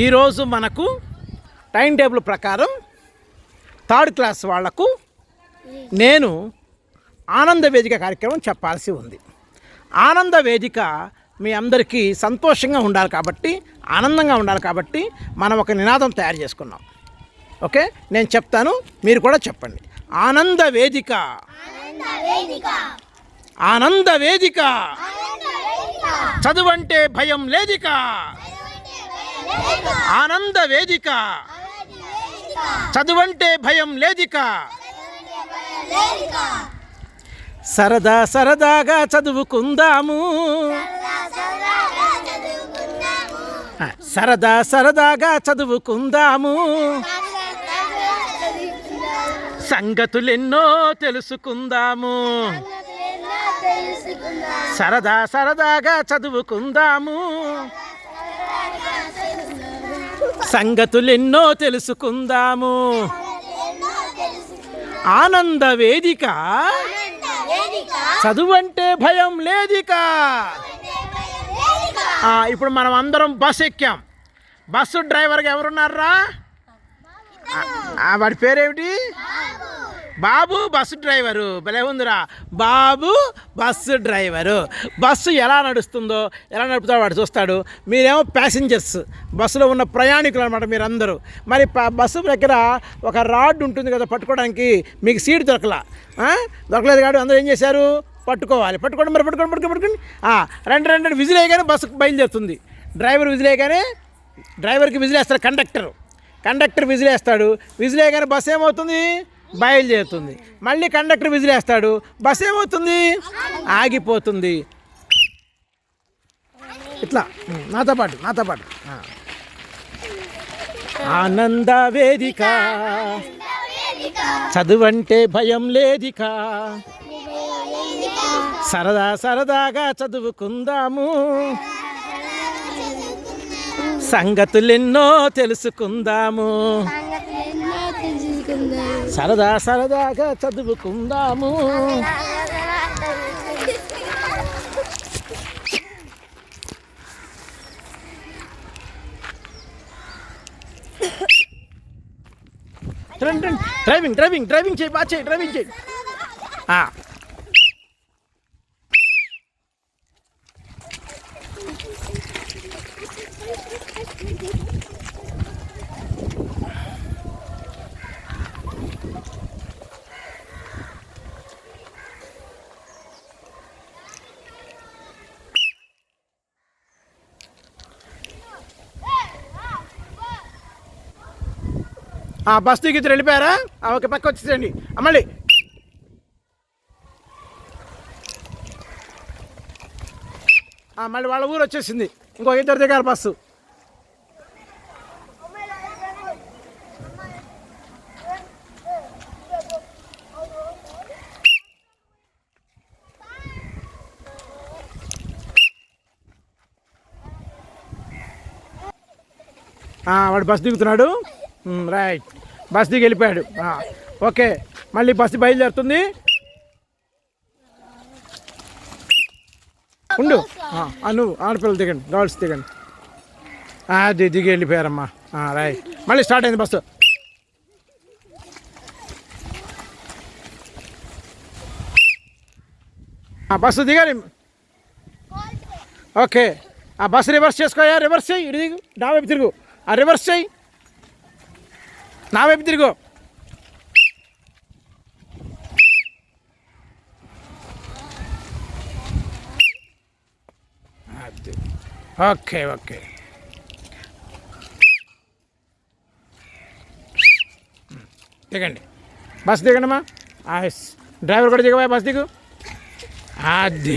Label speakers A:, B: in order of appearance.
A: ఈరోజు మనకు time table ప్రకారం థర్డ్ క్లాస్ వాళ్లకు నేను ఆనంద వేదిక కార్యక్రమం చెప్పాల్సి ఉంది. ఆనంద వేదిక మీ అందరికీ సంతోషంగా ఉండాలి కాబట్టి, ఆనందంగా ఉండాలి కాబట్టి మనం ఒక నినాదం తయారు చేసుకున్నాం. ఓకే, నేను చెప్తాను, మీరు కూడా చెప్పండి. ఆనంద వేదిక, ఆనంద వేదిక, చదువంటే భయం లేదిక, ఆనంద వేదిక, చదువంటే భయం లేదిక, సరదా సరదాగా చదువుకుందాము, సరదా సరదాగా చదువుకుందాము, సంగతులెన్నో తెలుసుకుందాము, సరదా సరదాగా చదువుకుందాము, సంగతులెన్నో తెలుసుకుందాము. ఆనంద వేదిక, చదువంటే భయం లేదిక. ఇప్పుడు మనం అందరం బస్సు ఎక్కాం. బస్సు డ్రైవర్గా ఎవరున్నారా? వాడి పేరేమిటి? బాబు బస్సు డ్రైవరు. భలే ఉందిరా, బాబు బస్సు డ్రైవరు. బస్సు ఎలా నడుస్తుందో, ఎలా నడుపుతాడో వాడు చూస్తాడు. మీరేమో ప్యాసింజర్స్, బస్సులో ఉన్న ప్రయాణికులు అనమాట మీరందరూ. మరి బస్సు దగ్గర ఒక రాడ్ ఉంటుంది కదా పట్టుకోవడానికి, మీకు సీట్ దొరకలేదు కాబట్టి అందరూ ఏం చేశారు? పట్టుకోవాలి. పట్టుకోండి, మరి పట్టుకోండి. రెండు విజిల్ వేయగానే బస్సు బయలుదేరుతుంది. డ్రైవర్ విజిల్ వేయగానే డ్రైవర్కి విజిల్ వేస్తాడు కండక్టర్ విజిల్ వేస్తాడు. విజిల్ వేయగానే బస్సు ఏమవుతుంది? బయలుదేరుతుంది. మళ్ళీ కండక్టర్ విజిల్ వేస్తాడు. బస్సు ఏమవుతుంది? ఆగిపోతుంది. ఇట్లా నాతో పాటు ఆనంద వేదిక, చదువంటే భయం లేదిక, సరదా సరదాగా చదువుకుందాము, సంగతులెన్నో తెలుసుకుందాము, సరదా సరదాగా చదువుకుందాము. డ్రైవింగ్ చేయి, బాగా చేయి, డ్రైవింగ్ చేయి. బస్ దిగి వెళ్ళిపోయారా? ఒక పక్క వచ్చేసండి. మళ్ళీ వాళ్ళ ఊరు వచ్చేసింది. ఇంకో ఇద్దరు దిగారు బస్సు. వాడు బస్ దిగుతున్నాడు. రైట్, బస్ దిగి వెళ్ళిపోయాడు. ఓకే, మళ్ళీ బస్సు బయలుదేరుతుంది. ఉండు, నువ్వు ఆడపిల్లలు దిగండి, గర్ల్స్ దిగండి. అది దిగి వెళ్ళిపోయారమ్మా. రైట్, మళ్ళీ స్టార్ట్ అయింది బస్సు. బస్సు దిగాలి. ఓకే, బస్సు రివర్స్ చేసుకోయా, రివర్స్ చేయి, ఇటు దిగు, నా వైపు తిరుగు, రివర్స్ చేయి, నా వైపు తిరుగు. ఓకే దిగండి, బస్ దిగండి అమ్మా. డ్రైవర్ కూడా దిగవా, బస్ దిగు. అది